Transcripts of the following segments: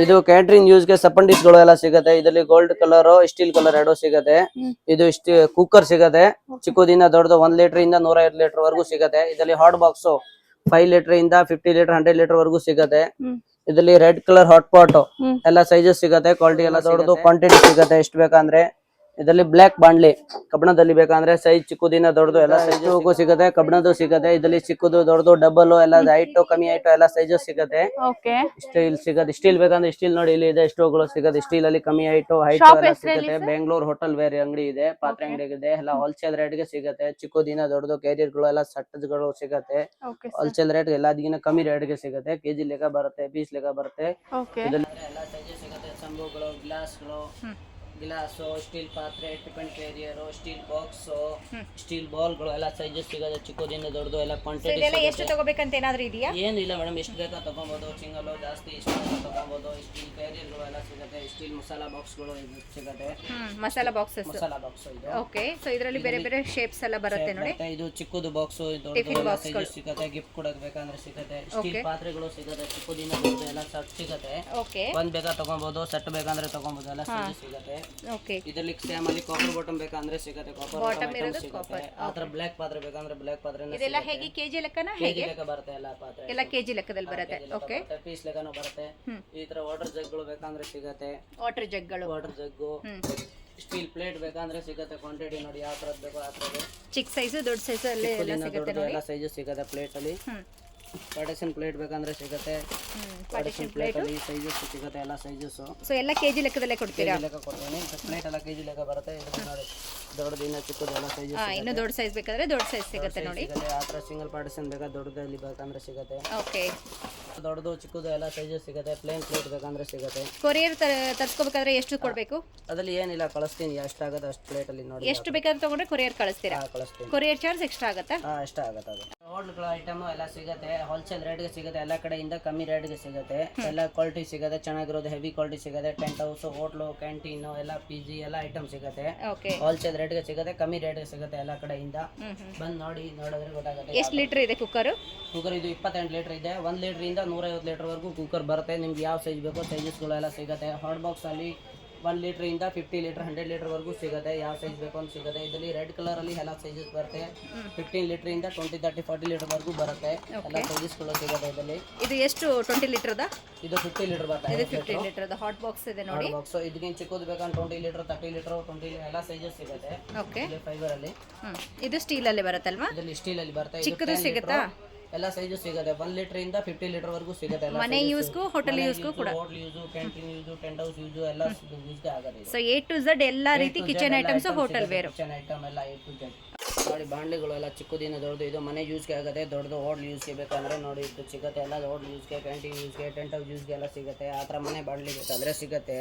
ಇದು catering use ಗೆ Sapan dish ಗಳು ಎಲ್ಲ ಸಿಗುತ್ತೆ. ಇದರಲ್ಲಿ ಗೋಲ್ಡ್ ಕಲರ್ ಸ್ಟೀಲ್ ಕಲರ್ ಎರಡು ಸಿಗುತ್ತೆ. ಇದು ಕುಕ್ಕರ್ ಸಿಗುತ್ತೆ. ಚಿಕ್ಕದಿಂದ ದೊಡ್ಡದು 1 ಲೀಟರ್ ಇಂದ 150 ಲೀಟರ್ ವರೆಗೂ ಸಿಗುತ್ತೆ. ಇದರಲ್ಲಿ ಹಾಟ್ ಬಾಕ್ಸ್ 5 ಲೀಟರ್ ಇಂದ 50 ಲೀಟರ್ 100 ಲೀಟರ್ ವರೆಗೂ ಸಿಗುತ್ತೆ. ಇದರಲ್ಲಿ ರೆಡ್ ಕಲರ್ ಹಾಟ್ ಪಾಟ್ ಎಲ್ಲ ಸೈಜಸ್ ಸಿಗುತ್ತೆ. ಕ್ವಾಲಿಟಿ ಎಲ್ಲ ದೊಡ್ಡದು ಕ್ವಾಂಟಿಟಿ ಸಿಗುತ್ತೆ ಎಷ್ಟು ಬೇಕಂದ್ರೆ. ಇದರಲ್ಲಿ ಬ್ಲಾಕ್ ಬಾಂಡ್ಲಿ ಕಬ್ಬಿಣದಲ್ಲಿ ಬೇಕಂದ್ರೆ ಸೈಜ್ ಚಿಕ್ಕದಿಂದ ದೊಡ್ಡದು ಎಲ್ಲ ಸೈಜ್ ಸಿಗುತ್ತೆ. ಕಬ್ಬಿಣದ್ದು ಸಿಗುತ್ತೆ. ಇದರಲ್ಲಿ ಚಿಕ್ಕದು ದೊಡ್ಡದು ಡಬಲ್ ಎಲ್ಲ ಹೈಟ್ ಕಮ್ಮಿ ಹೈಟ್ ಎಲ್ಲ ಸೈಜಸ್ ಸಿಗುತ್ತೆ. ಸ್ಟೀಲ್ ಸಿಗುತ್ತೆ. ಸ್ಟೀಲ್ ಬೇಕಂದ್ರೆ ಸ್ಟೀಲ್ ನೋಡಿ ಇಲ್ಲಿ ಇದೆ ಸ್ಟೋವ್ಗಳು ಸಿಗುತ್ತೆ. ಸ್ಟೀಲ್ ಅಲ್ಲಿ ಕಮ್ಮಿ ಹೈಟ್ ಎಲ್ಲ ಸಿಗುತ್ತೆ. ಬೆಂಗಳೂರು ಹೋಟೆಲ್ ವೇರ್ ಅಂಗಡಿ ಇದೆ, ಪಾತ್ರೆ ಅಂಗಡಿ ಇದೆ. ಎಲ್ಲ ಹೋಲ್ಸೇಲ್ ರೇಟ್ ಗೆ ಸಿಗುತ್ತೆ. ಚಿಕ್ಕದಿಂದ ದೊಡ್ಡದು ಕ್ಯಾರಿಯರ್ ಗಳು ಎಲ್ಲ ಸೆಟ್ಗಳು ಸಿಗುತ್ತೆ. ಹೋಲ್ಸೇಲ್ ರೇಟ್ ಎಲ್ಲದಕ್ಕಿಂತ ಕಮ್ಮಿ ರೇಟ್ ಗೆ ಸಿಗುತ್ತೆ. ಕೆಜಿ ಲೆಕ್ಕ ಬರುತ್ತೆ, ಪೀಸ್ ಲೆಕ್ಕ ಬರುತ್ತೆ. ಇದರಲ್ಲಿ ಎಲ್ಲ ಸೈಜಸ್ ಸಿಗುತ್ತೆ. ಸಂಬುಗಳು, ಗ್ಲಾಸು, ಸ್ಟೀಲ್ ಪಾತ್ರೆ, tiffin carrier, steel box, steel ball ಗಳು ಎಲ್ಲ ಸೈಜಸ್ ಸಿಗುತ್ತೆ. ಚಿಕ್ಕದಿಂದ ದೊಡ್ಡದು ಎಲ್ಲ ಕ್ವಾಂಟಿಟಿ. ಎಷ್ಟು ತಗೋಬೇಕಂತ ಏನಾದ್ರು ಇದೆಯಾ? ಏನಿಲ್ಲ ಮೇಡಮ್, ಎಷ್ಟು ಬೇಕಾ ತಗೊಬಹುದು. ಸಿಂಗಲ್ ಜಾಸ್ತಿ ಇಷ್ಟ ತಗೊಬಹುದು. ಸ್ಟೀಲ್ ಕ್ಯಾರಿಯರ್ ಗಳು ಎಲ್ಲ ಸಿಗುತ್ತೆ. ಸ್ಟೀಲ್ ಮಸಾಲಾ ಬಾಕ್ಸ್ ಗಳು ಸಿಗುತ್ತೆ. ಮಸಾಲಾ ಬಾಕ್ಸ್ ಇದೆ. ಓಕೆ, ಸೊ ಇದರಲ್ಲಿ ಬೇರೆ ಬೇರೆ ಶೇಪ್ಸ್ ಎಲ್ಲ ಬರುತ್ತೆ ನೋಡಿ. ಇದು ಚಿಕ್ಕದು ಬಾಕ್ಸ್ ದೊಡ್ಡದು ಸೈಜಸ್ ಸಿಗುತ್ತೆ. ಗಿಫ್ಟ್ ಕೊಡಕ್ಕೆ ಬೇಕಂದ್ರೆ ಸಿಗುತ್ತೆ. ಸ್ಟೀಲ್ ಪಾತ್ರೆಗಳು ಸಿಗುತ್ತೆ. ಚಿಕ್ಕದಿಂದ ದೊಡ್ಡದು ಎಲ್ಲ ಸೆಟ್ ಸಿಗುತ್ತೆ. ಒಂದ್ ಬೇಕಾ ತಗೊಬಹುದು, ಸೆಟ್ ಬೇಕಂದ್ರೆ ತಗೊಬಹುದು. ಎಲ್ಲ ಸೈಜಸ್ ಸಿಗುತ್ತೆ. ಇದರಲ್ಲಿ ಸೇಮ್ ಅಲ್ಲಿ ಕಾಪರ್ ಬಾಟಮ್ ಬೇಕಂದ್ರೆ ಸಿಗುತ್ತೆ. ಕಾಪರ್ ಬಾಟಮ್ ಸಿಗುತ್ತೆ. ಆತರ ಬ್ಲಾಕ್ ಪಾತ್ರೆ ಬೇಕಂದ್ರೆ ಬ್ಲಾಕ್ ಪಾತ್ರೆ ಇದೆಲ್ಲ ಹೇಗೆ ಕೆಜಿ ಲೆಕ್ಕನ? ಹೇಗೆ ಲೆಕ್ಕ ಬರುತ್ತೆ ಎಲ್ಲ ಪಾತ್ರೆ ಎಲ್ಲ ಕೆಜಿ ಲೆಕ್ಕದಲ್ಲಿ ಬರುತ್ತೆ. ಓಕೆ, ಪೀಸ್ ಲೆಕ್ಕನೂ ಬರುತ್ತೆ. ಈ ತರ ವಾಟರ್ ಜಗ್ಗಳು ಬೇಕಂದ್ರೆ ಸಿಗುತ್ತೆ. ವಾಟರ್ ಜಗ್ಗಳು, ವಾಟರ್ ಜಗ್ಗು, ಸ್ಟೀಲ್ ಪ್ಲೇಟ್ ಬೇಕಂದ್ರೆ ಸಿಗುತ್ತೆ. ಕ್ವಾಂಟಿಟಿ ನೋಡಿ ಯಾವ ತರದ್ ಬೇಕೋ ಆ ತರದ್ದು. ಚಿಕ್ಕ ಸೈಜ್ ದೊಡ್ಡ ಸೈಜ್ ಅಲ್ಲಿ ಎಲ್ಲ ಸಿಗುತ್ತೆ ನೋಡಿ. ಎಲ್ಲ ಸೈಜ್ ಸಿಗುತ್ತೆ ಪ್ಲೇಟ್ ಅಲ್ಲಿ. ಪಾರ್ಟಿಷನ್ ಪ್ಲೇಟ್ ಬೇಕಂದ್ರೆ ಸಿಗುತ್ತೆ. ಪಾರ್ಟಿಷನ್ ಪ್ಲೇಟ್ ಅಲ್ಲಿ ಸೈಜಸ್ ಸಿಗುತ್ತೆ. ಎಲ್ಲ ಸೈಜಸ್. ಸೊ ಎಲ್ಲ ಕೆಜಿ ಲೆಕ್ಕದಲ್ಲೇ ಕೊಡ್ತೀರಾ? ಲೆಕ್ಕ ಕೊಡ್ತೀನಿ. ಪ್ಲೇಟ್ ಎಲ್ಲ ಕೆಜಿ ಲೆಕ್ಕ ಬರುತ್ತೆ. ಇದು ನೋಡಿ ದೊಡ್ಡದಿನ ಚಿಕ್ಕದು ಎಲ್ಲ ಸೈಜಸ್. ಇನ್ನು ದೊಡ್ಡ ಸೈಜ್ ಬೇಕಾದ್ರೆ ದೊಡ್ಡ ಸೈಜ್ ಸಿಗುತ್ತೆ ನೋಡಿ. ಆ ತರ ಸಿಂಗಲ್ ಪಾರ್ಟಿಷನ್ ಬೇಕಾ ದೊಡ್ಡದಲ್ಲಿ ಬೇಕಂದ್ರೆ ಸಿಗುತ್ತೆ. ಓಕೆ, ದೊಡ್ಡದು ಚಿಕ್ಕದು ಎಲ್ಲ ಸೈಜಸ್ ಸಿಗುತ್ತೆ. ಪ್ಲೇನ್ ಪ್ಲೇಟ್ ಬೇಕಂದ್ರೆ ಸಿಗುತ್ತೆ. ಕೊರಿಯರ್ ತರಿಸ್ಕೋಬೇಕಾದ್ರೆ ಎಷ್ಟು ಕೊಡಬೇಕು? ಅದ್ರಲ್ಲಿ ಏನಿಲ್ಲ, ಕಳಿಸ್ತೀನಿ. ಎಷ್ಟಾಗುತ್ತೆ ಅಷ್ಟು ಪ್ಲೇಟ್ ಅಲ್ಲಿ ನೋಡಿ. ಎಷ್ಟು ಬೇಕಾದ್ರೆ ತಗೊಂಡ್ರೆ ಕೊರಿಯರ್ ಕಳಿಸ್ತೀರಾ? ಕಳಿಸ್ತೀನಿ. ಕೊರಿಯರ್ ಚಾರ್ಜ್ ಎಕ್ಸ್ಟ್ರಾ ಆಗುತ್ತಾ? ಎಷ್ಟ ಆಗುತ್ತೆ ಅದು. ಹೋಟ್ಲ್ಗಳ ಐಟಮ್ ಎಲ್ಲ ಸಿಗುತ್ತೆ. ಹೋಲ್ಸೇಲ್ ರೇಟ್ಗೆ ಸಿಗುತ್ತೆ. ಎಲ್ಲ ಕಡೆಯಿಂದ ಕಮ್ಮಿ ರೇಟ್ಗೆ ಸಿಗುತ್ತೆ. ಎಲ್ಲ ಕ್ವಾಲಿಟಿ ಸಿಗುತ್ತೆ. ಚೆನ್ನಾಗಿರೋದು ಹೆವಿ ಕ್ವಾಲಿಟಿ ಸಿಗುತ್ತೆ. ಟೆಂಟ್ ಹೌಸ್, ಹೋಟ್ಲು, ಕ್ಯಾಂಟೀನ್ ಎಲ್ಲ PG ಎಲ್ಲ ಐಟಮ್ ಸಿಗುತ್ತೆ. ಹೋಲ್ಸೇಲ್ ರೇಟ್ಗೆ ಸಿಗುತ್ತೆ. ಕಮ್ಮಿ ರೇಟ್ಗೆ ಸಿಗುತ್ತೆ. ಎಲ್ಲ ಕಡೆಯಿಂದ ಬಂದು ನೋಡಿದ್ರೆ ಗೊತ್ತಾಗುತ್ತೆ. ಎಷ್ಟು ಲೀಟರ್ ಇದೆ ಕುಕ್ಕರ್? ಕುಕ್ಕರ್ ಇದು 28 ಲೀಟರ್ ಇದೆ. 1 ಲೀಟರ್ ಇಂದ 150 ಲೀಟರ್ ವರೆಗೂ ಕುಕ್ಕರ್ ಬರುತ್ತೆ. ನಿಮ್ಗೆ ಯಾವ ಸೈಜ್ ಬೇಕೋ ಸೈಜಸ್ಗಳು ಎಲ್ಲ ಸಿಗುತ್ತೆ. ಹಾಟ್ ಬಾಕ್ಸ್ ಅಲ್ಲಿ 1 ಲೀಟರ್ ಇಂದ 50 ಲೀಟರ್ 100 ಲೀಟರ್ ವರೆಗೂ ಸಿಗುತ್ತೆ. ಯಾವ ಸೈಜ್ ಬೇಕು ಅಂತ ಸಿಗುತ್ತೆ. ಇದರಲ್ಲಿ ರೆಡ್ ಕಲರ್ ಅಲ್ಲಿ ಎಲ್ಲ ಸೈಜಸ್ ಬರುತ್ತೆ. 15 ಲೀಟರ್ ಇಂದ 20, 30, 40 ಲೀಟರ್ ವರೆಗೂ ಬರುತ್ತೆ. ಎಲ್ಲ ಸೈಜಸ್ಗಳು ಸಿಗುತ್ತೆ ಇದರಲ್ಲಿ. ಇದು ಎಷ್ಟು 20 ಲೀಟರ್ದ? ಇದು 50 ಲೀಟರ್ ಬರುತ್ತೆ. ಇದು 15 ಲೀಟರ್ದ ಹಾಟ್ ಬಾಕ್ಸ್ ಇದೆ ನೋಡಿ. ಬಾಕ್ಸ್ ಇದಕ್ಕಿಂತ ಚಿಕ್ಕದು ಬೇಕಂದ್ರೆ 20 ಲೀಟರ್, 30 ಲೀಟರ್, 20 ಎಲ್ಲ ಸೈಜಸ್ ಸಿಗುತ್ತೆ. ಓಕೆ, ಫೈಬರ್ ಅಲ್ಲಿ. ಇದು ಸ್ಟೀಲ್ ಅಲ್ಲಿ ಬರುತ್ತಲ್ವಾ? ಇದರಲ್ಲಿ ಸ್ಟೀಲ್ ಅಲ್ಲಿ ಬರುತ್ತೆ. ಚಿಕ್ಕದು ಸಿಗುತ್ತಾ? ಎಲ್ಲ ಸೈಜಸ್ ಸಿಗುತ್ತೆ. 1 ಲೀಟರ್ ಇಂದ 50 ಲೀಟರ್ ವರೆಗೂ ಸಿಗುತ್ತೆ. ಮನೆ ಯೂಸ್ಗೂ ಹೋಟೆಲ್ ಯೂಸ್ಗೂ ಕೂಡ. Hotel use, canteen use, tent house use ಎಲ್ಲ ಯೂಸ್ಗೆ ಆಗುತ್ತೆ. ಸೊ A to Z ಎಲ್ಲ ರೀತಿ kitchen items, hotel ware kitchen item ಎಲ್ಲ A to Z ನೋಡಿ. ಬಾಂಡ್ಲಿಗಳು ಎಲ್ಲ ಚಿಕ್ಕದಿನ ದೊಡ್ಡದು. ಇದು ಮನೆ ಯೂಸ್ಗೆ ಆಗುತ್ತೆ. ದೊಡ್ಡದು ಹೋಟ್ಲ್ ಯೂಸ್ಗೆ ಬೇಕಂದ್ರೆ ನೋಡಿ ಇದು ಸಿಗುತ್ತೆ. ಎಲ್ಲ ಹೋಟ್ಲ್ ಯೂಸ್ಗೆ, ಕ್ಯಾಂಟೀನ್ ಯೂಸ್ಗೆ, ಟೆಂಟ್ ಹೌಸ್ ಯೂಸ್ಗೆ ಎಲ್ಲ ಸಿಗುತ್ತೆ. ಆ ಥರ ಮನೆ ಬಾಂಡ್ಲಿ ಬೇಕಾದ್ರೆ ಸಿಗುತ್ತೆ.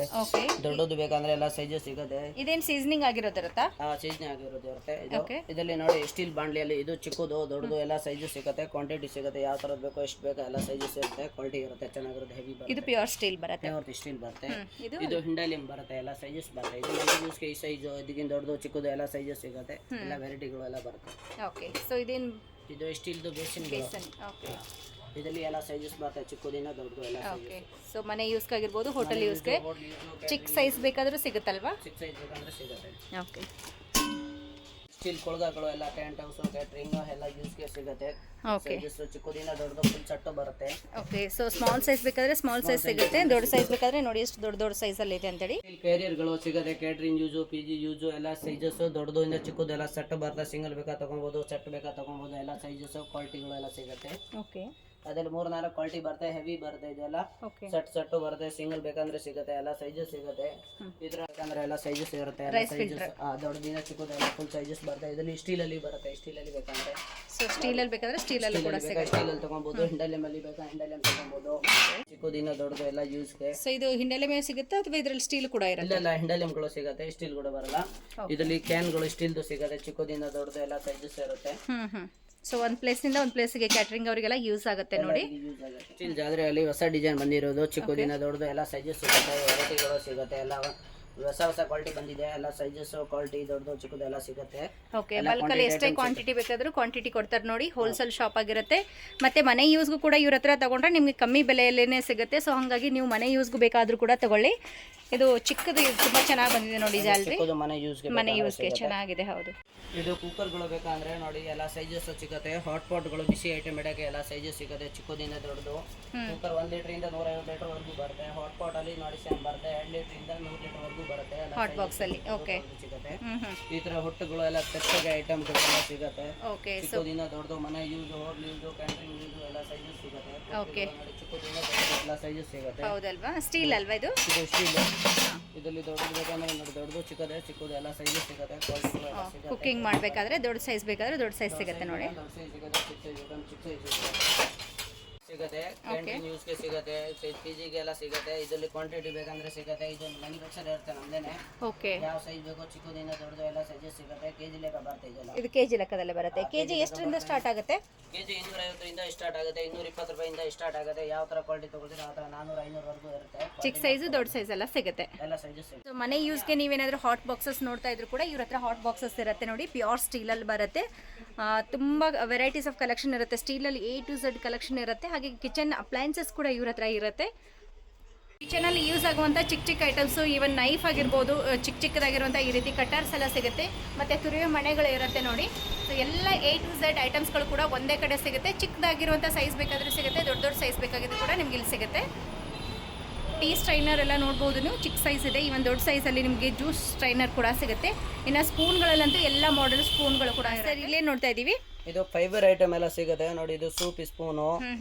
ದೊಡ್ಡದು ಬೇಕಂದ್ರೆ ಎಲ್ಲ ಸೈಜಸ್ ಸಿಗುತ್ತೆ. ಇದೇನು ಸೀಸನಿಂಗ್ ಆಗಿರೋದಿರುತ್ತಾ? ಸೀಸನಿಂಗ್ ಆಗಿರೋದು ಇರುತ್ತೆ. ಇದರಲ್ಲಿ ನೋಡಿ ಸ್ಟೀಲ್ ಬಾಂಡ್ಲಿಯಲ್ಲಿ ಇದು ಚಿಕ್ಕದು ದೊಡ್ಡದು ಎಲ್ಲ ಸೈಜಸ್ ಸಿಗುತ್ತೆ. ಕ್ವಾಂಟಿಟಿ ಸಿಗುತ್ತೆ. ಯಾವ ಥರದ್ದು ಬೇಕೋ ಎಷ್ಟು ಬೇಕೋ ಎಲ್ಲ ಸೈಜಸ್ ಇರುತ್ತೆ. ಕ್ವಾಲಿಟಿ ಇರುತ್ತೆ. ಚೆನ್ನಾಗಿರುತ್ತೆ. ಹೆವಿ ಬರುತ್ತೆ. ಇದು ಪ್ಯೂರ್ ಸ್ಟೀಲ್ ಬರುತ್ತೆ. ಪ್ಯೂರ್ ಸ್ಟೀಲ್ ಬರುತ್ತೆ. ಇದು ಹಿಂಡಾಲಿಯಂ ಬರುತ್ತೆ. ಎಲ್ಲ ಸೈಜಸ್ ಬರುತ್ತೆ. ಇದು ಮನೆ ಯೂಸ್ಗೆ ಈ ಸೈಜ್, ಇದಕ್ಕಿಂತ ದೊಡ್ಡದು ಚಿಕ್ಕದು ಎಲ್ಲ ಸೈಜಸ್ ಸಿಗುತ್ತೆ. ಎಲ್ಲ ವೆರೈಟಿಗಳು ಎಲ್ಲ ಬರುತ್ತೆ. ಓಕೆ, ಸೊ ಇದೇನು? ಇದು ಸ್ಟೀಲ್ದು ಬೇಸಿನ್. ಓಕೆ, ಇದರಲ್ಲಿ ಎಲ್ಲ ಸೈಜಸ್ ಬರುತ್ತೆ. ಚಿಕ್ಕದಿನ ದೊಡ್ಡದು ಎಲ್ಲ. ಓಕೆ, ಸೊ ಮನೆ ಯೂಸ್ಗೆ ಆಗಿರ್ಬೋದು, ಹೋಟೆಲ್ ಯೂಸ್ಗೆ. ಚಿಕ್ಕ ಸೈಜ್ ಬೇಕಾದರೂ ಸಿಗುತ್ತಲ್ವಾ? ಚಿಕ್ಕ ಸೈಜ್ ಬೇಕಂದ್ರೆ ಸಿಗುತ್ತೆ. ಓಕೆ, ಸ್ಟೀಲ್ ಕೊಳಗಗಳು ಎಲ್ಲ ಟೆಂಟ್ ಹೌಸ್, ಕ್ಯಾಟರಿಂಗ್ ಎಲ್ಲ ಯೂಸ್ಗೆ ಸಿಗುತ್ತೆ. ಸೈಜಸ್ ಚಿಕ್ಕದಿನ ದೊಡ್ಡದು ಫುಲ್ ಸೆಟ್ ಬರುತ್ತೆ. ಓಕೆ, ಸೊ ಸ್ಮಾಲ್ ಸೈಜ್ ಬೇಕಾದ್ರೆ ಸ್ಮಾಲ್ ಸೈಜ್ ಸಿಗುತ್ತೆ. ದೊಡ್ಡ ಸೈಜ್ ಬೇಕಾದ್ರೆ ನೋಡಿ ಎಷ್ಟು ದೊಡ್ಡ ದೊಡ್ಡ ಸೈಜ್ ಅಲ್ಲಿ ಇದೆ ಅಂತೇಳಿ. ಕ್ಯಾರಿಯರ್ಗಳು ಸಿಗುತ್ತೆ. ಕ್ಯಾಟರಿಂಗ್ ಯೂಸು, PG ಯೂಸು ಎಲ್ಲ ಸೈಜಸ್ ದೊಡ್ಡದು ಇಂದ ಚಿಕ್ಕದು ಎಲ್ಲ ಸೆಟ್ ಬರುತ್ತೆ. ಸಿಂಗಲ್ ಬೇಕಾ ತಗೊಬೋದು, ಸೆಟ್ ಬೇಕಾ ತಗೊಬೋದು. ಎಲ್ಲ ಸೈಜಸ್ ಕ್ವಾಲಿಟಿಗಳು ಎಲ್ಲ ಸಿಗುತ್ತೆ. ಓಕೆ, ಅದ್ರಲ್ಲಿ 3-4 ಕ್ವಾಲಿಟಿ ಬರುತ್ತೆ. ಹೆವಿ ಬರುತ್ತೆ. ಇದೆಲ್ಲ ಸೆಟ್ ಬರುತ್ತೆ. ಸಿಂಗಲ್ ಬೇಕಂದ್ರೆ ಸಿಗುತ್ತೆ. ಎಲ್ಲ ಸೈಜಸ್ ಸಿಗುತ್ತೆ. ಇದ್ರ ಬೇಕಂದ್ರೆ ಎಲ್ಲ ಸೈಜಸ್ ಇರುತ್ತೆ. ಎಲ್ಲ ಸೈಜಸ್ ದೊಡ್ಡದಿನ ಚಿಕ್ಕದು ಎಲ್ಲ ಫುಲ್ ಸೈಜಸ್ ಬರುತ್ತೆ. ಇದರಲ್ಲಿ ಸ್ಟೀಲ್ ಅಲ್ಲಿ ಬರುತ್ತೆ. ಸ್ಟೀಲ್ ಅಲ್ಲಿ ಬೇಕಂದ್ರೆ ಸ್ಟೀಲ್ ಅಲ್ಲಿ ಬೇಕಾದ್ರೆ ಸ್ಟೀಲ್ ಅಲ್ಲಿ ಕೂಡ ಸಿಗುತ್ತೆ. ಸ್ಟೀಲ್ ಅಲ್ಲಿ ತಗೊಬೋದು. ಹಿಂಡಾಲಿಯಂ ಅಲ್ಲಿ ಬೇಕಾ ಹಿಂಡಾಲಿಯಂ ತಗೊಬೋದು. ಚಿಕ್ಕದಿನ ದೊಡ್ಡದು ಎಲ್ಲ ಯೂಸ್ಗೆ. ಸೊ ಇದು ಹಿಂಡಾಲಿಯಂ ಸಿಗುತ್ತಾ ಅಥವಾ ಇದರಲ್ಲಿ ಸ್ಟೀಲ್ ಕೂಡ ಇರುತ್ತೆ? ಇಲ್ಲ, ಹಿಂಡಾಲಿಯಂಗಳು ಸಿಗುತ್ತೆ. ಸ್ಟೀಲ್ ಕೂಡ ಬರಲ್ಲ. ಇದರಲ್ಲಿ ಕ್ಯಾನ್ಗಳು ಸ್ಟೀಲ್ದು ಸಿಗುತ್ತೆ. ಚಿಕ್ಕದಿನ ದೊಡ್ಡದು ಎಲ್ಲ ಸೈಜಸ್ ಇರುತ್ತೆ. ಸೊ ಒಂದು ಪ್ಲೇಸ್ನಿಂದ ಒಂದು ಪ್ಲೇಸ್ಗೆ ಕ್ಯಾಟರಿಂಗ್ ಅವರಿಗೆಲ್ಲ ಯೂಸ್ ಆಗುತ್ತೆ ನೋಡಿ. ಸ್ಟೀಲ್ ಜಾತ್ರೆಯಲ್ಲಿ ಹೊಸ ಡಿಸೈನ್ ಬಂದಿರೋದು. ಚಿಕ್ಕದಿನ ದೊಡ್ಡದು ಎಲ್ಲ ಸೈಜಸ್ ಸಿಗುತ್ತೆ. ವೆರೈಟಿಗಳು ಸಿಗುತ್ತೆ. ಎಲ್ಲ ಹೊಸ ಕ್ವಾಲಿಟಿ ಬಂದಿದೆ. ಎಲ್ಲ ಸೈಜಸ್ ಕ್ವಾಲಿಟಿ ದೊಡ್ಡದು ಚಿಕ್ಕದು ಎಲ್ಲ ಸಿಗುತ್ತೆ. ಓಕೆ, ಬಲ್ಕಲ್ಲಿ ಎಷ್ಟೇ ಕ್ವಾಂಟಿಟಿ ಬೇಕಾದರೂ ಕ್ವಾಂಟಿಟಿ ಕೊಡ್ತಾರೆ ನೋಡಿ. ಹೋಲ್ಸೇಲ್ ಶಾಪ್ ಆಗಿರುತ್ತೆ. ಮತ್ತೆ ಮನೆ ಯೂಸ್ಗೂ ಕೂಡ ಇವ್ರ ಹತ್ರ ತಗೊಂಡ್ರೆ ನಿಮಗೆ ಕಮ್ಮಿ ಬೆಲೆಯಲ್ಲೇ ಸಿಗುತ್ತೆ. ಸೊ ಹಾಗಾಗಿ ನೀವು ಮನೆ ಯೂಸ್ಗೂ ಬೇಕಾದರೂ ಕೂಡ ತಗೊಳ್ಳಿ. ಇದು ಚಿಕ್ಕದು ತುಂಬ ಚೆನ್ನಾಗಿ ಬಂದಿದೆ ನೋಡಿ ಜ್ಯಾಲ್ರಿ. ಮನೆ ಯೂಸ್ಗೆ ಚೆನ್ನಾಗಿದೆ. ಹೌದು, ಇದು ಕುಕ್ಕರ್ಗಳು ಬೇಕಂದ್ರೆ ನೋಡಿ ಎಲ್ಲ ಸೈಜಸ್ ಸಿಗುತ್ತೆ. ಹಾಟ್ ಪಾಟ್ಗಳು ಬಿಸಿ ಐಟಮ್ ಇಡಕ್ಕೆ ಎಲ್ಲ ಸೈಜಸ್ ಸಿಗುತ್ತೆ. ಚಿಕ್ಕದಿಂದ ದೊಡ್ಡದು ಕುಕ್ಕರ್ 1 ಲೀಟರ್ ಇಂದ 150 ಲೀಟರ್ ವರೆಗೂ ಬರುತ್ತೆ. ಹಾಟ್ ಪಾಟ್ ಅಲ್ಲಿ ನೋಡಿ ಸೇಮ್ ಬರುತ್ತೆ. 2 ಲೀಟರ್ ಇಂದ 100 ಲೀಟರ್ ವರೆಗೂ ಬರುತ್ತೆ. ಹಾಟ್ ಬಾಕ್ಸ್ ಅಲ್ಲಿ. ಓಕೆ, ಸಿಗುತ್ತೆ. ಈ ತರ ಹೊಟ್ಟುಗಳು ಎಲ್ಲ ತೆಪ್ಪಗೆ ಐಟಮ್ಗಳೆಲ್ಲ ಸಿಗುತ್ತೆ. ಓಕೆ, ಚಿಕ್ಕದಿಂದ ದೊಡ್ಡದು ಮನೆ ಯೂಸ್, ಹೋಟೆಲ್ ಯೂಸ್, ಕ್ಯಾಂಟರಿಂಗ್ ಯೂಸ್ ಎಲ್ಲ ಸೈಜಸ್ ಸಿಗುತ್ತೆ. ಓಕೆ, ಚಿಕ್ಕದಿಂದ ದೊಡ್ಡದು ಎಲ್ಲ ಸೈಜಸ್ ಸಿಗುತ್ತೆ. ಹೌದಲ್ವಾ? ಸ್ಟೀಲ್ ಅಲ್ವಾ ಇದು? ಇದು ಸ್ಟೀಲ್. ಇದರಲ್ಲಿ ದೊಡ್ಡದು ಬೇಕಂದ್ರೆ ನೋಡಿ ದೊಡ್ಡದು ಚಿಕ್ಕದೆ ಚಿಕ್ಕದು ಎಲ್ಲ ಸೈಜಸ್ ಸಿಗುತ್ತೆ. ಕುಕಿಂಗ್ ಮಾಡಬೇಕಾದ್ರೆ ದೊಡ್ಡ ಸೈಜ್ ಬೇಕಾದ್ರೆ ದೊಡ್ಡ ಸೈಜ್ ಸಿಗುತ್ತೆ ನೋಡಿ. ದೊಡ್ಡ ಸೈಜ್ ಸಿಗುತ್ತೆ, ಚಿಕ್ಕ ಸೈಜ್ ಸಿಗುತ್ತೆ. ಕ್ಯಾಂಟೀನ್ ಯೂಸ್ಗೆ ಸಿಗುತ್ತೆ, ಪಿಜಿಗೆ ಎಲ್ಲ ಸಿಗುತ್ತೆ. ಇದರಲ್ಲಿ ಕ್ವಾಂಟಿಟಿ ಬೇಕಂದ್ರೆ ಸಿಗುತ್ತೆ. ಇದು ಮ್ಯಾನುಫ್ಯಾಕ್ಚರ್ ಇರುತ್ತೆ ನಮ್ದೇನೆ. ಓಕೆ, ಯಾವ ಸೈಜ್ ಬೇಕೋ ಚಿಕ್ಕದಿಂದ ದೊಡ್ಡದು ಎಲ್ಲ ಸೈಜಸ್ ಸಿಗುತ್ತೆ. ಕೆಜಿ ಲೆಕ್ಕ ಬರುತ್ತೆ. ಇದೆಲ್ಲ ಇದು ಕೆಜಿ ಲೆಕ್ಕದಲ್ಲೇ ಬರುತ್ತೆ. ಕೆಜಿ ಎಷ್ಟರಿಂದ ಸ್ಟಾರ್ಟ್ ಆಗುತ್ತೆ? ಕೆಜಿ 250 ಇಂದ ಸ್ಟಾರ್ಟ್ ಆಗುತ್ತೆ. 220 ರೂಪಾಯಿಂದ ಸ್ಟಾರ್ಟ್ ಆಗುತ್ತೆ. ಯಾವ ತರ ಕ್ವಾಲಿಟಿ ತಗೊಳ್ತೀರಾ ಆ ತರ 400 500 ವರೆಗೂ ಇರುತ್ತೆ. ಚಿಕ್ಕ ಸೈಜ್ ದೊಡ್ಡ ಸೈಜ್ ಎಲ್ಲ ಸಿಗುತ್ತೆ. ಎಲ್ಲ ಸೈಜಸ್ ಸಿಗುತ್ತೆ. ಸೊ ಮನೆ ಯೂಸ್ಗೆ ನೀವೇನಾದ್ರೂ ಹಾಟ್ ಬಾಕ್ಸಸ್ ನೋಡ್ತಾ ಇದ್ರು ಕೂಡ ಇವ್ರ ಹತ್ರ ಹಾಟ್ ಬಾಕ್ಸಸ್ ಇರುತ್ತೆ ನೋಡಿ. ಪ್ಯೂರ್ ಸ್ಟೀಲಲ್ಲಿ ಬರುತ್ತೆ. ತುಂಬ ವೆರೈಟೀಸ್ ಆಫ್ ಕಲೆಕ್ಷನ್ ಇರುತ್ತೆ. ಸ್ಟೀಲಲ್ಲಿ A to Z ಕಲೆಕ್ಷನ್ ಇರುತ್ತೆ. ಹಾಗೆ ಕಿಚನ್ ಅಪ್ಲಯನ್ಸಸ್ ಕೂಡ ಇವ್ರ ಹತ್ರ ಇರುತ್ತೆ. ಕಿಚನಲ್ಲಿ ಯೂಸ್ ಆಗುವಂಥ ಚಿಕ್ಕ ಚಿಕ್ಕ ಐಟಮ್ಸು, ಈವನ್ ನೈಫ್ ಆಗಿರ್ಬೋದು, ಚಿಕ್ಕದಾಗಿರುವಂಥ ಈ ರೀತಿ ಕಟರ್ಸ್ ಎಲ್ಲ ಸಿಗುತ್ತೆ. ಮತ್ತು ತುರಿಯೋ ಮಣೆಗಳು ಇರುತ್ತೆ ನೋಡಿ. ಸೊ ಎಲ್ಲ A to Z ಐಟಮ್ಸ್ಗಳು ಕೂಡ ಒಂದೇ ಕಡೆ ಸಿಗುತ್ತೆ. ಚಿಕ್ಕದಾಗಿರುವಂಥ ಸೈಜ್ ಬೇಕಾದರೂ ಸಿಗುತ್ತೆ, ದೊಡ್ಡ ದೊಡ್ಡ ಸೈಜ್ ಬೇಕಾಗಿದ್ದು ಕೂಡ ನಿಮ್ಗೆ ಇಲ್ಲಿ ಸಿಗುತ್ತೆ. ಟೀ ಸ್ಟ್ರೈನರ್ ಎಲ್ಲ ನೋಡ್ಬೋದು ನೀವು, ಚಿಕ್ಕ ಸೈಜ್ ಇದೆ. ಇವನ್ ದೊಡ್ಡ ಸೈಜಲ್ಲಿ ನಿಮಗೆ ಜ್ಯೂಸ್ ಸ್ಟ್ರೈನರ್ ಕೂಡ ಸಿಗುತ್ತೆ. ಇನ್ನು ಸ್ಪೂನ್ಗಳಲ್ಲಂತೂ ಎಲ್ಲ ಮಾಡೆಲ್ ಸ್ಪೂನ್ಗಳು ಕೂಡ ಸರ್ ಇಲ್ಲೇ ನೋಡ್ತಾ ಇದ್ದೀವಿ. ಇದು ಫೈಬರ್ ಐಟಮ್ ಎಲ್ಲ ಸಿಗುತ್ತೆ ನೋಡಿ. ಇದು ಸೂಪ್ ಸ್ಪೂನು,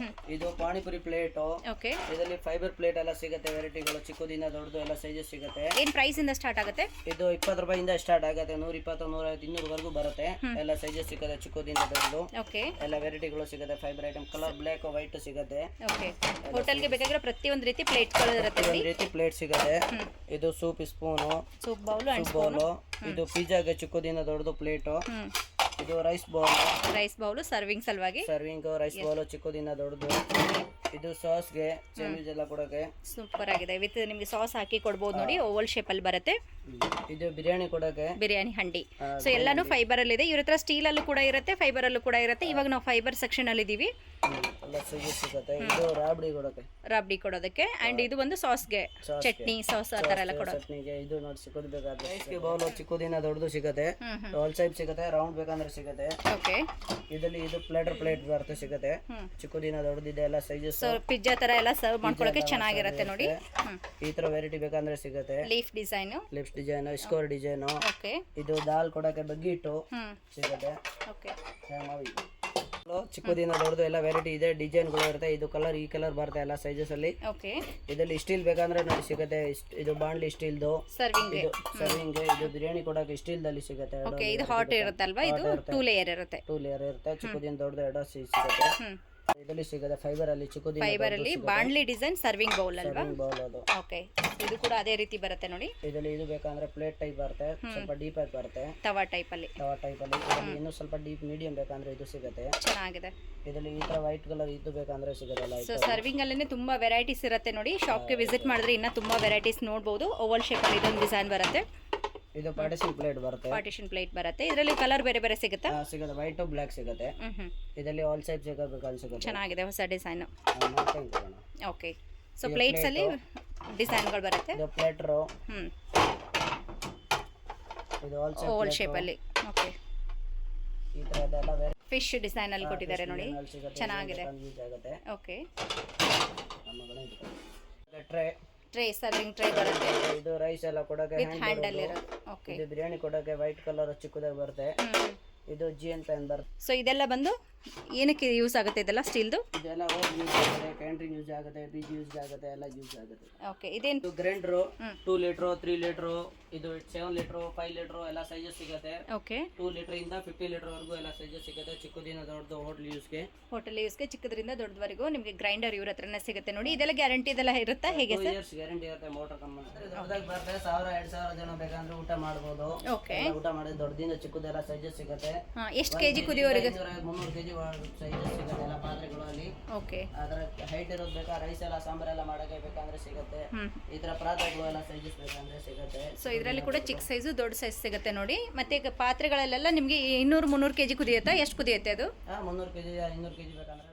ಇದು ಪಾನಿಪುರಿ ಪ್ಲೇಟ್. ಓಕೆ, ಇದರಲ್ಲಿ ಫೈಬರ್ ಪ್ಲೇಟ್ ಎಲ್ಲ ಸಿಗುತ್ತೆ. ವೆರೈಟಿಗಳು ಚಿಕ್ಕದಿಂದ ದೊಡ್ಡದು ಎಲ್ಲ ಸೈಜಸ್ ಸಿಗುತ್ತೆ. ಏನ್ ಪ್ರೈಸ್ ಇಂದ ಸ್ಟಾರ್ಟ್ ಆಗುತ್ತೆ? ಇದು 20 ರೂಪಾಯಿಂದ ಸ್ಟಾರ್ಟ್ ಆಗುತ್ತೆ. 120, 150, 200 ವರೆಗೂ ಬರುತ್ತೆ. ಎಲ್ಲ ಸೈಜಸ್ ಸಿಗುತ್ತೆ. ಚಿಕ್ಕದಿಂದ ದೊಡ್ಡದು ಓಕೆ, ಎಲ್ಲ ವೆರೈಟಿಗಳು ಸಿಗುತ್ತೆ. Fibre item colour black white ಸಿಗುತ್ತೆ. ಓಕೆ, ಹೋಟೆಲ್ಗೆ ಬೇಕಾಗಿರೋ ಪ್ರತಿಯೊಂದು ರೀತಿ ಪ್ಲೇಟ್ಗಳು ಇರುತ್ತೆ ನೋಡಿ. ರೀತಿ ಪ್ಲೇಟ್ ಸಿಗುತ್ತೆ. ಇದು soup spoon, soup bowl and bowl. ಇದು ಪಿಜ್ಜಾಗೆ ಚಿಕ್ಕದಿಂದ ದೊಡ್ಡದು ಪ್ಲೇಟು. ಇದು ರೈಸ್ ಬೌಲ್ ಸರ್ವಿಂಗ್ ಸಲುವಾಗಿ. ಸರ್ವಿಂಗ್ ರೈಸ್ ಬೌಲ್ ಚಿಕ್ಕದಿಂದ ದೊಡ್ಡದು. ಇದು ಸಾಸ್ಗೆ ಸ್ಯಾಂಡ್ವಿಚ್ ಎಲ್ಲ ಕೊಡೋಕೆ ಸೂಪರ್ ಆಗಿದೆ. ವಿತ್ ನಿಮಗೆ ಸಾಸ್ ಹಾಕಿ ಕೊಡ್ಬೋದು ನೋಡಿ. ಓವಲ್ ಶೇಪ್ ಅಲ್ಲಿ ಬರುತ್ತೆ. ಇದು ಬಿರಿಯಾನಿ ಕೊಡೋಕೆ ಬಿರಿಯಾನಿ ಹಂಡಿ. ಸೊ ಎಲ್ಲಾನು ಫೈಬರ್ ಅಲ್ಲಿ ಇದೆ. ಇವ್ರ ಹತ್ರ ಸ್ಟೀಲ್ ಅಲ್ಲೂ ಕೂಡ ಇರುತ್ತೆ, ಫೈಬರ್ ಅಲ್ಲೂ ಕೂಡ ಇರುತ್ತೆ. ಇವಾಗ ನಾವು ಫೈಬರ್ ಸೆಕ್ಷನ್ ಅಲ್ಲಿ ಇದೀವಿ. ಎಲ್ಲ ಸಿಗುತ್ತೆ. ಇದು ರಾಬ್ಡಿ ಕೊಡೋದಕ್ಕೆ. ಅಂಡ್ ಇದು ಒಂದು ಸಾಸ್ಗೆ, ಚಟ್ನಿ ಸಾಸ್ ಆ ತರ ಎಲ್ಲ ಕೊಡೋದು. ಚಟ್ನಿಗೆ ಇದು ನೋಡಿ ಚಿಕ್ಕದು ಬೇಕಾದ್ರೆ ರೈಸ್ಗೆ ಬೌಲ್ ಚಿಕ್ಕದಿಂದ ದೊಡ್ಡದು ಸಿಗುತ್ತೆ. ಆಲ್ ಸೈಜ್ ಸಿಗುತ್ತೆ, ರೌಂಡ್ ಬೇಕಂದ್ರೆ ಸಿಗುತ್ತೆ. ಓಕೆ, ಇದರಲ್ಲಿ ಇದು ಪ್ಲೇಟ್ ಬರುತ್ತೆ ಸಿಗುತ್ತೆ. ಚಿಕ್ಕದಿಂದ ದೊಡ್ಡದಿದೆ ಎಲ್ಲ ಸೈಜಸ್. ಸೊ ಪಿಜ್ಜಾ ತರ ಎಲ್ಲ ಸರ್ವ್ ಮಾಡ್ಕೊಳ್ಳೋಕೆ ಚೆನ್ನಾಗಿರುತ್ತೆ ನೋಡಿ. ಈ ತರ ವೆರೈಟಿ ಬೇಕಂದ್ರೆ ಸಿಗುತ್ತೆ. Leaf design, score design. Okay, ಇದು ದಾಲ್ ಕೊಡಕ್ಕೆ ಬಗ್ಗಿಟ್ಟು ಸಿಗುತ್ತೆ. ಓಕೆ, ಚಿಕ್ಕದಿಂದ ದೊಡ್ಡದು ಎಲ್ಲ ವೆರೈಟಿ ಇದೆ. ಡಿಸೈನ್ಗಳು ಇರುತ್ತೆ. ಇದು ಕಲರ್ ಈ ಕಲರ್ ಬರುತ್ತೆ ಎಲ್ಲ ಸೈಜಸ್ ಅಲ್ಲಿ. ಓಕೆ, ಇದರಲ್ಲಿ ಸ್ಟೀಲ್ ಬೇಕಂದ್ರೆ ನೋಡಿ ಸಿಗುತ್ತೆ. ಇದು ಬಾಂಡ್ಲಿ ಸ್ಟೀಲ್ದು ಸರ್ವಿಂಗ್. ಇದು ಬಿರಿಯಾನಿ ಕೊಡಕ್ಕೆ ಸ್ಟೀಲ್ ದಲ್ಲಿ ಸಿಗುತ್ತೆ. ಓಕೆ, ಇದು ಹಾಟ್ ಇರುತ್ತಲ್ವಾ? ಇದು 2 ಲೇಯರ್ ಇರುತ್ತೆ. 2 ಲೇಯರ್ ಇರುತ್ತೆ. ಚಿಕ್ಕದಿಂದ ದೊಡ್ಡದು ಎರಡು ಸಿಗುತ್ತೆ. ಇದರಲ್ಲಿ ಸಿಗುತ್ತೆ ಫೈಬರ್ ಅಲ್ಲಿ. ಚಿಕ್ಕದಿಂದ ಫೈಬರ್ ಅಲ್ಲಿ ಬಾಂಡ್ಲಿ ಡಿಸೈನ್ ಸರ್ವಿಂಗ್ ಬೌಲ್ ಅಲ್ವಾ? ಬೌಲ್ ಅದು. ಓಕೆ, ಇದು ಕೂಡ ಅದೇ ರೀತಿ ಬರುತ್ತೆ ನೋಡಿ. ಇದರಲ್ಲಿ ಇದು ಬೇಕಂದ್ರೆ ಪ್ಲೇಟ್ ಟೈಪ್ ಬರುತ್ತೆ, ಸ್ವಲ್ಪ ಡೀಪ್ ಆಗಿ ಬರುತ್ತೆ. ತವಾ ಟೈಪ್ ಅಲ್ಲಿ. ಇನ್ನು ಸ್ವಲ್ಪ ಡೀಪ್ ಮೀಡಿಯಂ ಬೇಕಂದ್ರೆ ಇದು ಸಿಗುತ್ತೆ. ಚೆನ್ನಾಗಿದೆ. ಇದರಲ್ಲಿ ಈ ತರ ವೈಟ್ ಕಲರ್ ಇದು ಬೇಕಂದ್ರೆ ಸಿಗೋದಲ್ಲ. ಸೊ ಸರ್ವಿಂಗ್ ಅಲ್ಲೇ ತುಂಬಾ ವೆರೈಟೀಸ್ ಇರುತ್ತೆ ನೋಡಿ. ಶಾಪ್ಗೆ ವಿಸಿಟ್ ಮಾಡಿದ್ರೆ ಇನ್ನ ತುಂಬಾ ವೆರೈಟೀಸ್ ನೋಡಬಹುದು. ಓವಲ್ ಶೇಪ್ ಅಲ್ಲಿ ಇದೊಂದು ಡಿಸೈನ್ ಬರುತ್ತೆ. ಇದು ಪಾರ್ಟಿಷನ್ ಪ್ಲೇಟ್ ಬರುತ್ತೆ. ಇದರಲ್ಲಿ ಕಲರ್ ಬೇರೆ ಬೇರೆ ಸಿಗುತ್ತೆ. ವೈಟ್ ಬ್ಲಾಕ್ ಸಿಗುತ್ತೆ. ಇದರಲ್ಲಿ ಆಲ್ ಸೈಜ್ ಸಿಗುತ್ತೆ. ಚೆನ್ನಾಗಿದೆ, ಹೊಸ ಡಿಸೈನ್. ಓಕೆ, ಸೊ ಪ್ಲೇಟ್ಸ್ ಅಲ್ಲಿ ಡಿಸೈನ್ಗಳು ಬರುತ್ತೆ. ಇದು ಪ್ಲೇಟರ್. ಇದು ಆಲ್ ಸೈಜ್ ಓವಲ್ ಶೇಪ್ ಅಲ್ಲಿ. ಓಕೆ, ಈ ತರದೆಲ್ಲ ಫಿಶ್ ಡಿಸೈನ್ ಅಲ್ಲಿ ಕೊಟ್ಟಿದ್ದಾರೆ ನೋಡಿ. ಚೆನ್ನಾಗಿದೆ. ಓಕೆ, ಟ್ರೇ ಸರ್ವಿಂಗ್ ಟ್ರೇ ಬರುತ್ತೆ. ಇದು ರೈಸ್ ಎಲ್ಲ ಕೊಡಕ್ಕೆ ವಿತ್ ಹ್ಯಾಂಡಲ್ ಇರುತ್ತೆ. ಓಕೆ, ಇದು ಬಿರಿಯಾನಿ ಕೊಡಕ್ಕೆ ವೈಟ್ ಕಲರ್ ಚಿಕ್ಕದಾಗಿ ಬರುತ್ತೆ. ಇದು ಜಿಎನ್ ಪ್ಯಾನ್ ಬರುತ್ತೆ. ಸೊ ಇದೆಲ್ಲ ಬಂದು ಏನಕ್ಕೆ ಯೂಸ್ ಆಗುತ್ತೆ? ಇದೆಲ್ಲ ಸ್ಟೀಲ್ದು. ಇದೆಲ್ಲ ಹೋಟೆಲ್ ಯೂಸ್ ಆಗುತ್ತೆ, ಕ್ಯಾಂಟರಿಂಗ್ ಯೂಸ್ ಆಗುತ್ತೆ, ಪಿಜಿ ಯೂಸ್ ಆಗುತ್ತೆ, ಎಲ್ಲ ಯೂಸ್ ಆಗುತ್ತೆ. ಓಕೆ, ಇದೇನು? ಗ್ರೈಂಡರ್ 2 ಲೀಟರ್, 3 ಲೀಟರ್, ಇದು 7 ಲೀಟರ್, 5 ಲೀಟರ್ ಎಲ್ಲ ಸೈಜಸ್ ಸಿಗುತ್ತೆ. ಓಕೆ, 2 ಲೀಟರ್ ಇಂದ 50 ಲೀಟರ್ ವರೆಗೂ ಎಲ್ಲ ಸೈಜಸ್ ಸಿಗುತ್ತೆ. ಚಿಕ್ಕದಿಂದ ದೊಡ್ಡದು ಹೋಟೆಲ್ ಯೂಸ್ಗೆ ಚಿಕ್ಕದ್ರಿಂದ ದೊಡ್ಡವರೆಗೂ ನಿಮಗೆ ಗ್ರೈಂಡರ್ ಇವ್ರ ಹತ್ರನೇ ಸಿಗುತ್ತೆ ನೋಡಿ. ಇದೆಲ್ಲ ಗ್ಯಾರಂಟಿ ಇದೆಲ್ಲ ಇರುತ್ತಾ ಹೇಗೆ ಸರ್? 2 ಇಯರ್ಸ್ ಗ್ಯಾರಂಟಿ ಇರುತ್ತೆ. ಮೋಟರ್ ಕಂಪನಿ ದೊಡ್ಡದಾಗಿ ಬರುತ್ತೆ. 1000-2000 ಜನ ಬೇಕಂದ್ರೆ ಊಟ ಮಾಡಬಹುದು. ಓಕೆ, ಊಟ ಮಾಡಿದ್ರೆ ದೊಡ್ಡದಿಂದ ಚಿಕ್ಕದೆಲ್ಲ ಸೈಜಸ್ ಸಿಗುತ್ತೆ. ಎಷ್ಟು ಕೆಜಿ ಕುದಿಯೋರಿಗೆ? 300 ಕೆಜಿ ಕೆಜಿ ಸೈಜ್ ಸಿಗುತ್ತೆ ಎಲ್ಲ ಪಾತ್ರೆಗಳು ಅಲ್ಲಿ. ಓಕೆ. ಅದರ ಹೈಟ್ ಇರೋದು ಬೇಕಾ, ರೈಸ್ ಎಲ್ಲ ಸಾಂಬಾರೆಲ್ಲ ಮಾಡಕ್ಕೆ ಬೇಕಂದ್ರೆ ಸಿಗುತ್ತೆ. ಈ ತರ ಪಾತ್ರೆಗಳು ಎಲ್ಲ ಸೈಜಸ್ ಬೇಕಂದ್ರೆ ಸಿಗುತ್ತೆ. ಸೊ ಇದರಲ್ಲಿ ಕೂಡ ಚಿಕ್ಕ ಸೈಜು ದೊಡ್ಡ ಸೈಜ್ ಸಿಗುತ್ತೆ ನೋಡಿ. ಮತ್ತೆ ಈಗ ಪಾತ್ರೆಗಳಲ್ಲೆಲ್ಲ ನಿಮಗೆ 200-300 kg ಕುದಿಯುತ್ತಾ? ಎಷ್ಟು ಕುದಿಯುತ್ತೆ ಅದು? 300 kg 200 kg ಬೇಕಂದ್ರೆ